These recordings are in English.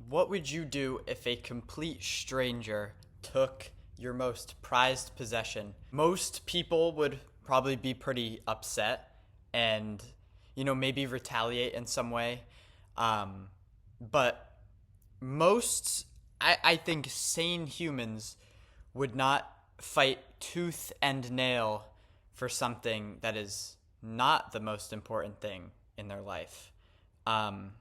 What would you do if a complete stranger took your most prized possession? Most people would probably be pretty upset and, maybe retaliate in some way. Um, but I think sane humans would not fight tooth and nail for something that is not the most important thing in their life. Um,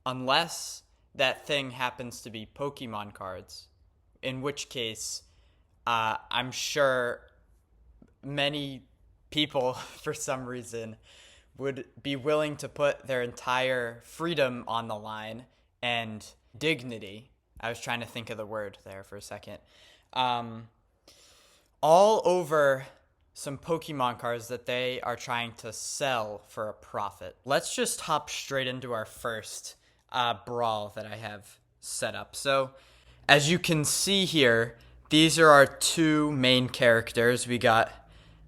Unless that thing happens to be Pokemon cards, in which case, I'm sure many people, for some reason, would be willing to put their entire freedom on the line and dignity. I was trying to think of the word there for a second. Um, all over some Pokemon cards that they are trying to sell for a profit. Let's just hop straight into our first brawl that I have set up. So, as you can see here, these are our two main characters. We got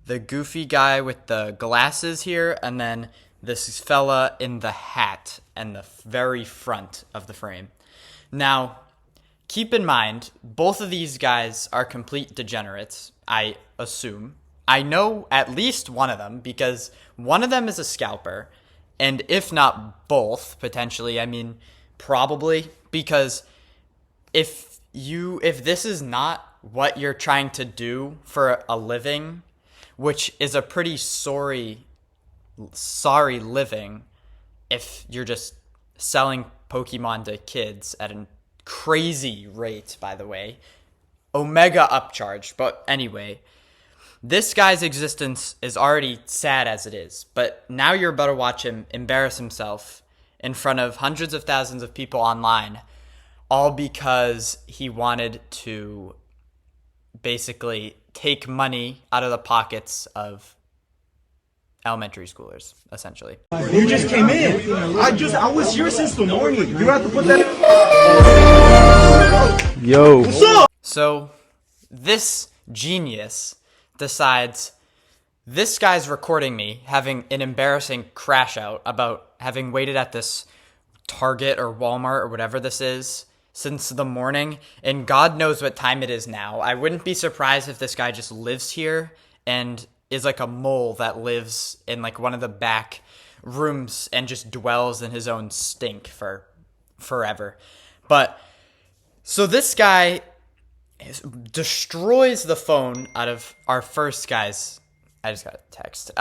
the goofy guy with the glasses here, and then this fella in the hat and the very front of the frame. Now, keep in mind, both of these guys are complete degenerates, I assume. I know at least one of them because one of them is a scalper, and if not both, potentially, I mean, probably, because if this is not what you're trying to do for a living, which is a pretty sorry living, if you're just selling Pokemon to kids at a crazy rate, by the way, Omega upcharged. But anyway, this guy's existence is already sad as it is, but now you're about to watch him embarrass himself in front of hundreds of thousands of people online, all because he wanted to basically take money out of the pockets of elementary schoolers, essentially. You just came in. I was here since the morning. You have to put that. Yo. What's up? So this genius decides this guy's recording me having an embarrassing crash out about having waited at this Target or Walmart or whatever this is since the morning, and God knows what time it is now. I wouldn't be surprised if this guy just lives here and is like a mole that lives in like one of the back rooms and just dwells in his own stink for forever. But so this guy destroys the phone out of our first guy's. I just got a text.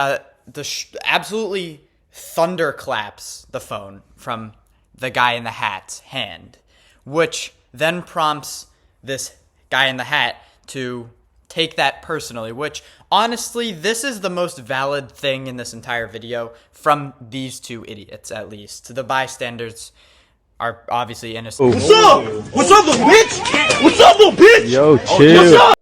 Absolutely thunderclaps the phone from the guy in the hat's hand, which then prompts this guy in the hat to take that personally, which honestly, this is the most valid thing in this entire video from these two idiots, at least. The bystanders are obviously innocent. What's up? What's up, little bitch? What's up, little bitch? Yo, What's chill. up?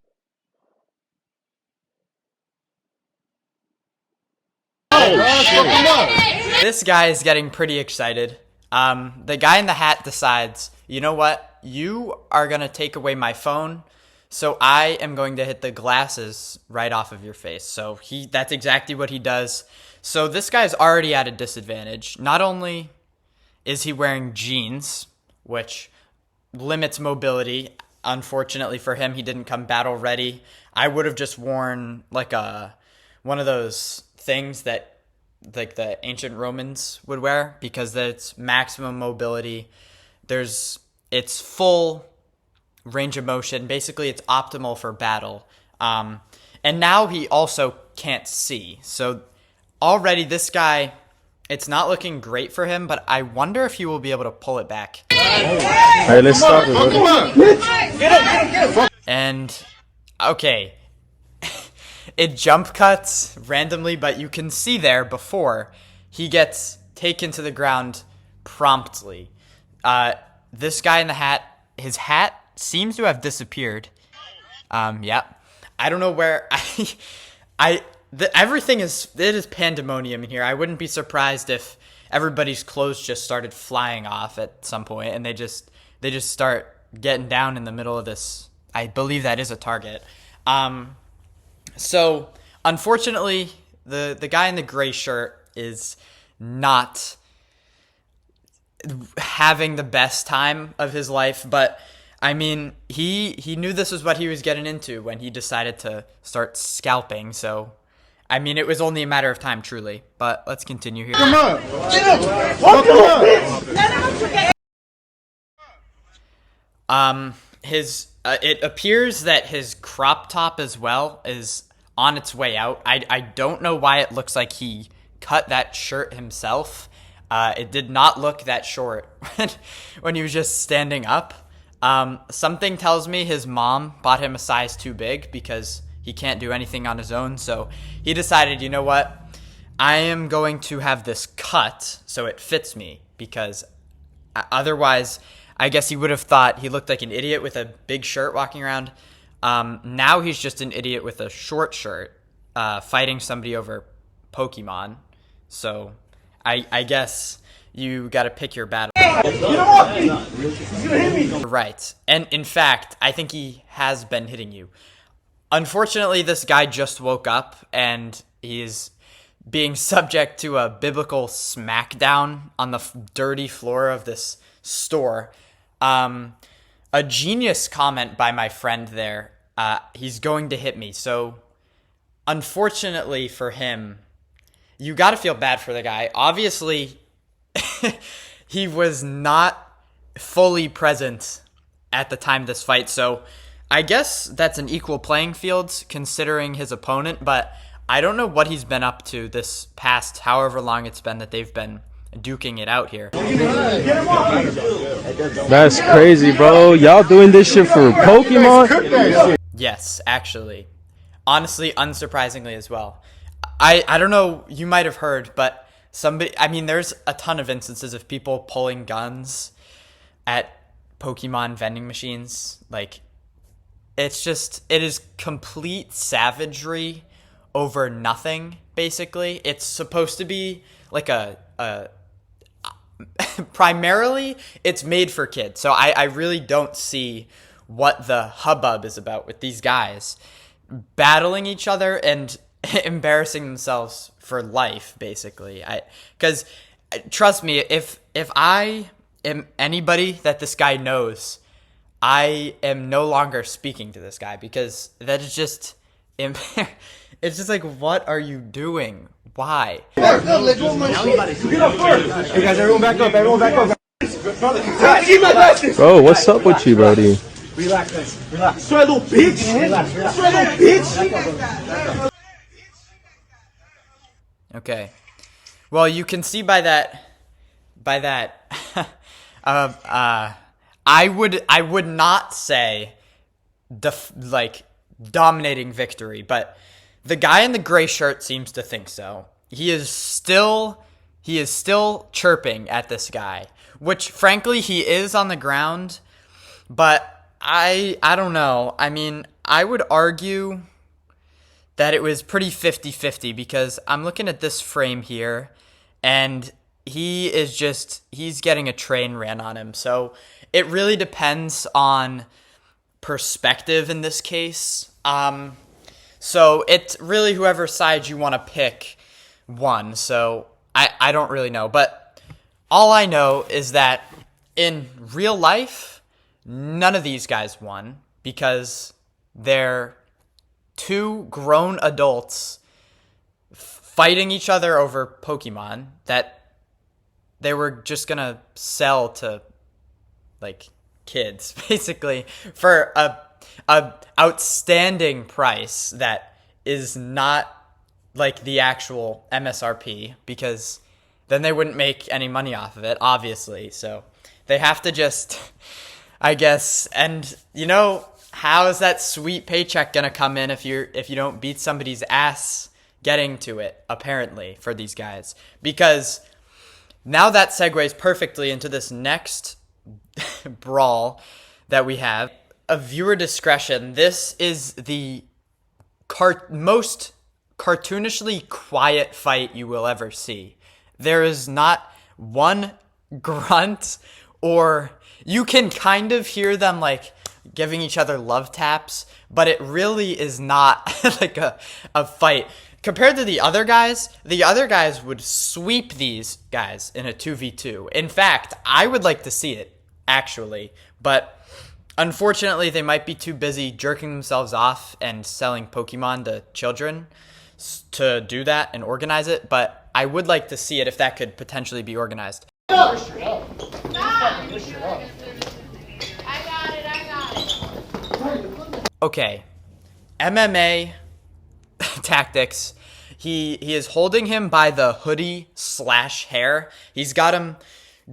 This guy is getting pretty excited. The guy in the hat decides, you know what? You are going to take away my phone, so I am going to hit the glasses right off of your face. So that's exactly what he does. So this guy's already at a disadvantage. Not only is he wearing jeans, which limits mobility. Unfortunately for him, he didn't come battle ready. I would have just worn like one of those things that like the ancient Romans would wear because it's maximum mobility. It's full range of motion. Basically, it's optimal for battle. And now he also can't see. So already this guy, it's not looking great for him, but I wonder if he will be able to pull it back. Alright, let's start it. And okay, it jump cuts randomly, but you can see there before he gets taken to the ground promptly. This guy in the hat, his hat seems to have disappeared. Yeah, I don't know where everything is. It is pandemonium in here. I wouldn't be surprised if everybody's clothes just started flying off at some point, and they just start getting down in the middle of this. I believe that is a Target. So unfortunately, the guy in the gray shirt is not. having the best time of his life, but I mean, he knew this was what he was getting into when he decided to start scalping. So, I mean, it was only a matter of time, truly. But let's continue here. Come on. Walk him up. It appears that his crop top as well is on its way out. I don't know why it looks like he cut that shirt himself. It did not look that short when he was just standing up. Something tells me his mom bought him a size too big because he can't do anything on his own. So he decided, you know what? I am going to have this cut so it fits me, because otherwise I guess he would have thought he looked like an idiot with a big shirt walking around. Now he's just an idiot with a short shirt fighting somebody over Pokemon. So I guess you got to pick your battle. Right. And in fact, I think he has been hitting you. Unfortunately, this guy just woke up and he is being subject to a biblical smackdown on the dirty floor of this store. A genius comment by my friend there. He's going to hit me. So unfortunately for him, you got to feel bad for the guy. Obviously, he was not fully present at the time of this fight. So I guess that's an equal playing field considering his opponent. But I don't know what he's been up to this past however long it's been that they've been duking it out here. That's crazy, bro. Y'all doing this shit for Pokemon? Yes, actually. Honestly, unsurprisingly as well. I don't know, you might have heard, but there's a ton of instances of people pulling guns at Pokemon vending machines. Like, it is complete savagery over nothing, basically. It's supposed to be like primarily it's made for kids. So I really don't see what the hubbub is about with these guys battling each other and embarrassing themselves for life, basically. Because trust me, if I am anybody that this guy knows, I am no longer speaking to this guy, because that is just it's just like, what are you doing? Why? Hey guys, everyone back up. Everyone back up. Bro, what's up with you, buddy? Relax, guys. Relax. Swear little bitch. Relax. Swear little bitch. Okay. Well, you can see by that I would not say dominating victory, but the guy in the gray shirt seems to think so. He is still chirping at this guy, which frankly he is on the ground, but I don't know. I mean, I would argue that it was pretty 50-50, because I'm looking at this frame here and he's getting a train ran on him. So it really depends on perspective in this case. So it's really whoever side you want to pick won. So I don't really know. But all I know is that in real life, none of these guys won, because they're two grown adults fighting each other over Pokemon that they were just going to sell to like kids, basically, for a outstanding price that is not like the actual MSRP, because then they wouldn't make any money off of it, obviously. So they have to just, I guess, and how is that sweet paycheck gonna come in if you don't beat somebody's ass getting to it, apparently, for these guys? Because now that segues perfectly into this next brawl that we have. A viewer discretion. This is the most cartoonishly quiet fight you will ever see. There is not one grunt, or you can kind of hear them like giving each other love taps, but it really is not like a fight. compared to the other guys would sweep these guys in a 2v2. In fact, I would like to see it, actually. But unfortunately, they might be too busy jerking themselves off and selling Pokemon to children to do that and organize it. But I would like to see it if that could potentially be organized. Okay. MMA tactics. He is holding him by the hoodie / hair. He's got him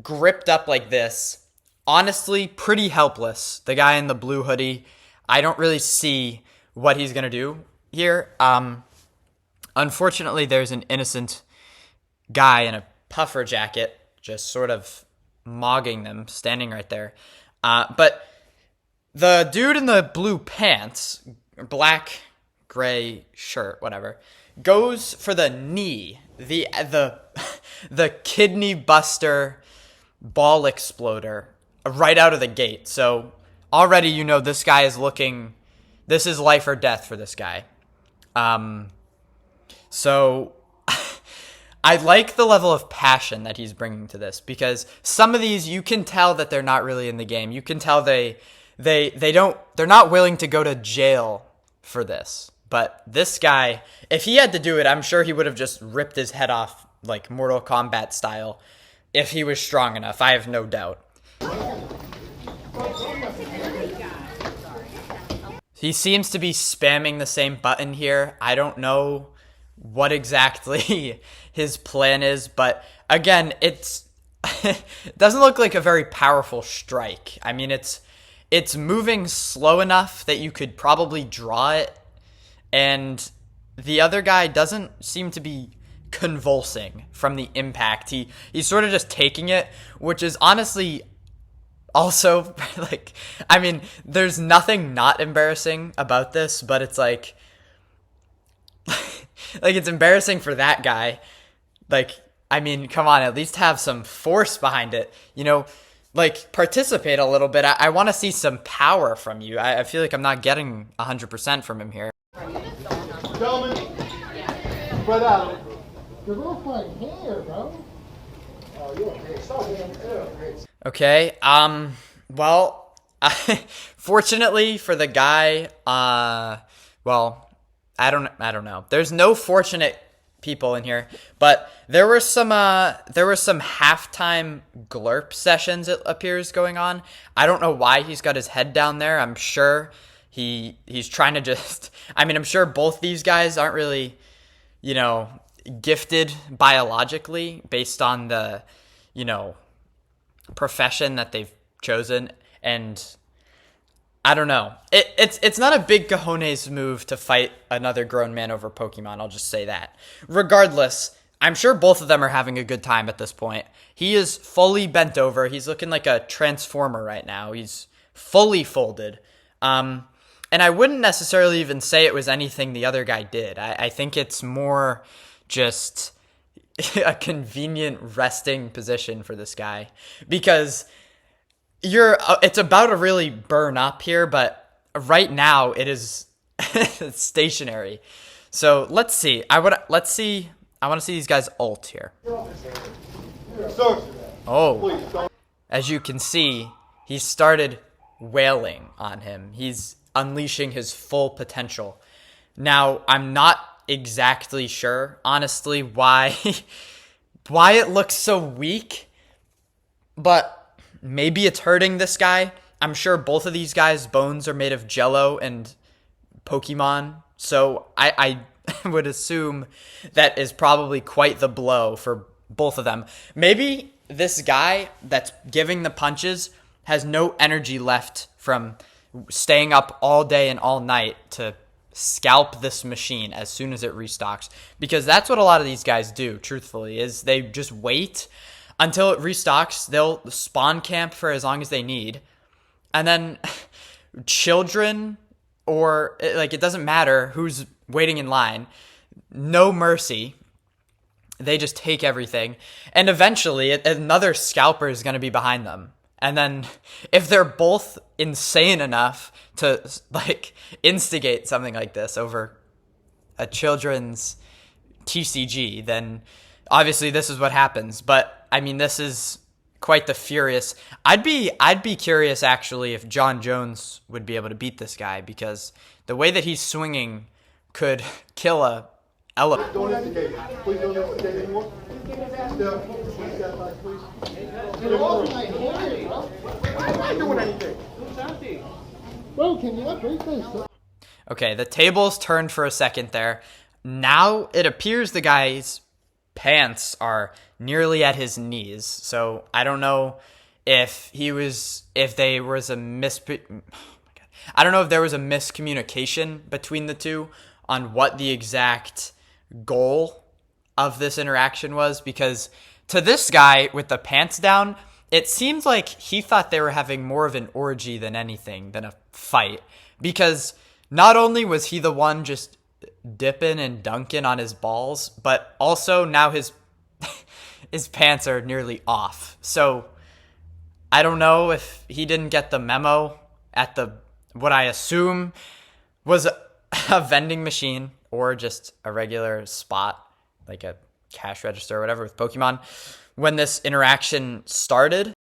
gripped up like this. Honestly, pretty helpless. The guy in the blue hoodie. I don't really see what he's gonna do here. Unfortunately, there's an innocent guy in a puffer jacket just sort of mogging them, standing right there. But the dude in the blue pants, black, gray shirt, whatever, goes for the knee, the the kidney buster, ball exploder, right out of the gate. So already you know this guy is looking. This is life or death for this guy. So I like the level of passion that he's bringing to this, because some of these you can tell that they're not really in the game. You can tell they're not willing to go to jail for this. But this guy, if he had to do it, I'm sure he would have just ripped his head off like Mortal Kombat style if he was strong enough. I have no doubt. He seems to be spamming the same button here. I don't know what exactly his plan is, but again, it doesn't look like a very powerful strike. I mean, it's moving slow enough that you could probably draw it, and the other guy doesn't seem to be convulsing from the impact. He's sort of just taking it, which is honestly also like, I mean, there's nothing not embarrassing about this, but it's like it's embarrassing for that guy. Like, I mean, come on, at least have some force behind it, you know, like participate a little bit. I want to see some power from you. I feel like I'm not getting 100% from him here. Gentlemen, spread out. You're real fun hair, bro. Oh, you're okay. Stop it. Okay. Well, fortunately for the guy, well, I don't know. There's no fortunate people in here, but there were some halftime glurp sessions, it appears, going on. I don't know why he's got his head down there. I'm sure he's trying to just, I mean, I'm sure both these guys aren't really, you know, gifted biologically based on the, you know, profession that they've chosen. And I don't know. It's not a big cojones move to fight another grown man over Pokemon. I'll just say that. Regardless, I'm sure both of them are having a good time at this point. He is fully bent over. He's looking like a transformer right now. He's fully folded. And I wouldn't necessarily even say it was anything the other guy did. I think it's more just a convenient resting position for this guy, because it's about to really burn up here, but right now it is stationary. So let's see. I want to see these guys ult here. Oh, as you can see, he started wailing on him. He's unleashing his full potential. Now, I'm not exactly sure, honestly, why it looks so weak, but maybe it's hurting this guy. I'm sure both of these guys' bones are made of Jello and Pokemon, so I would assume that is probably quite the blow for both of them. Maybe this guy that's giving the punches has no energy left from staying up all day and all night to scalp this machine as soon as it restocks, because that's what a lot of these guys do, truthfully, is they just wait until it restocks. They'll spawn camp for as long as they need, and then children, or like, it doesn't matter who's waiting in line, no mercy, they just take everything, and eventually another scalper is going to be behind them. And then if they're both insane enough to like instigate something like this over a children's TCG, then obviously this is what happens. But I mean, this is quite the furious. I'd be curious actually if John Jones would be able to beat this guy, because the way that he's swinging could kill a elephant. Don't instigate. Please don't instigate anymore. Step back, please. Get off my hair, bro. I'm not doing anything. Bro, can you not break this? Okay, the tables turned for a second there. Now it appears the guy's pants are nearly at his knees. So I don't know if there was a I don't know if there was a miscommunication between the two on what the exact goal of this interaction was, because to this guy with the pants down, it seems like he thought they were having more of an orgy than anything, than a fight, because not only was he the one just dipping and dunking on his balls, but also now his pants are nearly off. So I don't know if he didn't get the memo at what I assume was a vending machine or just a regular spot, like a cash register or whatever with Pokemon, when this interaction started.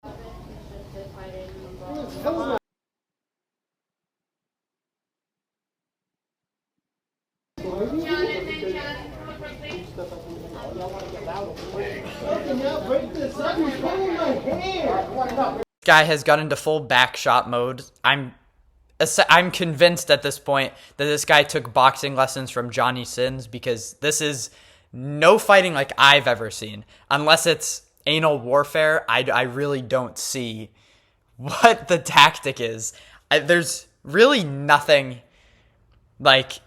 Guy has got into full back shot mode. I'm convinced at this point that this guy took boxing lessons from Johnny Sins, because this is no fighting like I've ever seen. Unless it's anal warfare, I really don't see what the tactic is. There's really nothing like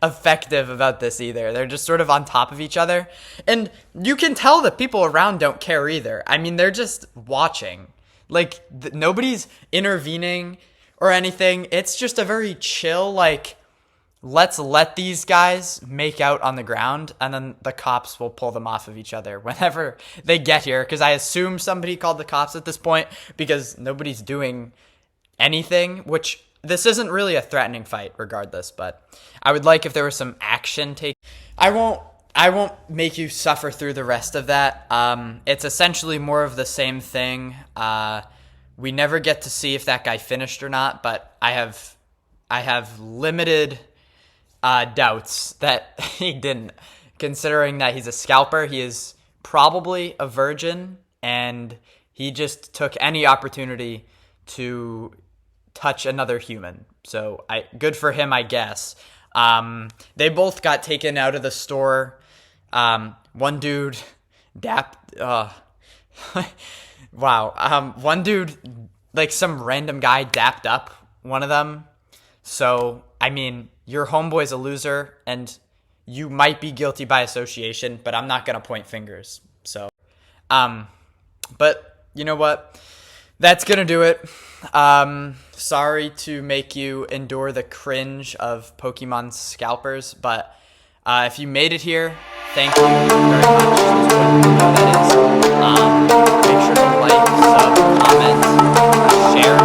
effective about this either. They're just sort of on top of each other, and you can tell that people around don't care either. I mean, they're just watching. Like, nobody's intervening or anything. It's just a very chill, like, let's let these guys make out on the ground, and then the cops will pull them off of each other whenever they get here, because I assume somebody called the cops at this point, because nobody's doing anything, which this isn't really a threatening fight regardless, but I would like if there was some action taken. I won't make you suffer through the rest of that. It's essentially more of the same thing. We never get to see if that guy finished or not, but I have limited doubts that he didn't, considering that he's a scalper. He is probably a virgin, and he just took any opportunity to touch another human. So good for him, I guess. They both got taken out of the store. One dude wow. One dude, like some random guy, dapped up one of them. So, I mean, your homeboy's a loser, and you might be guilty by association, but I'm not going to point fingers. So, but you know what? That's going to do it. Sorry to make you endure the cringe of Pokemon scalpers, but if you made it here, thank you very much. That is. Make sure to like, sub, comment, share.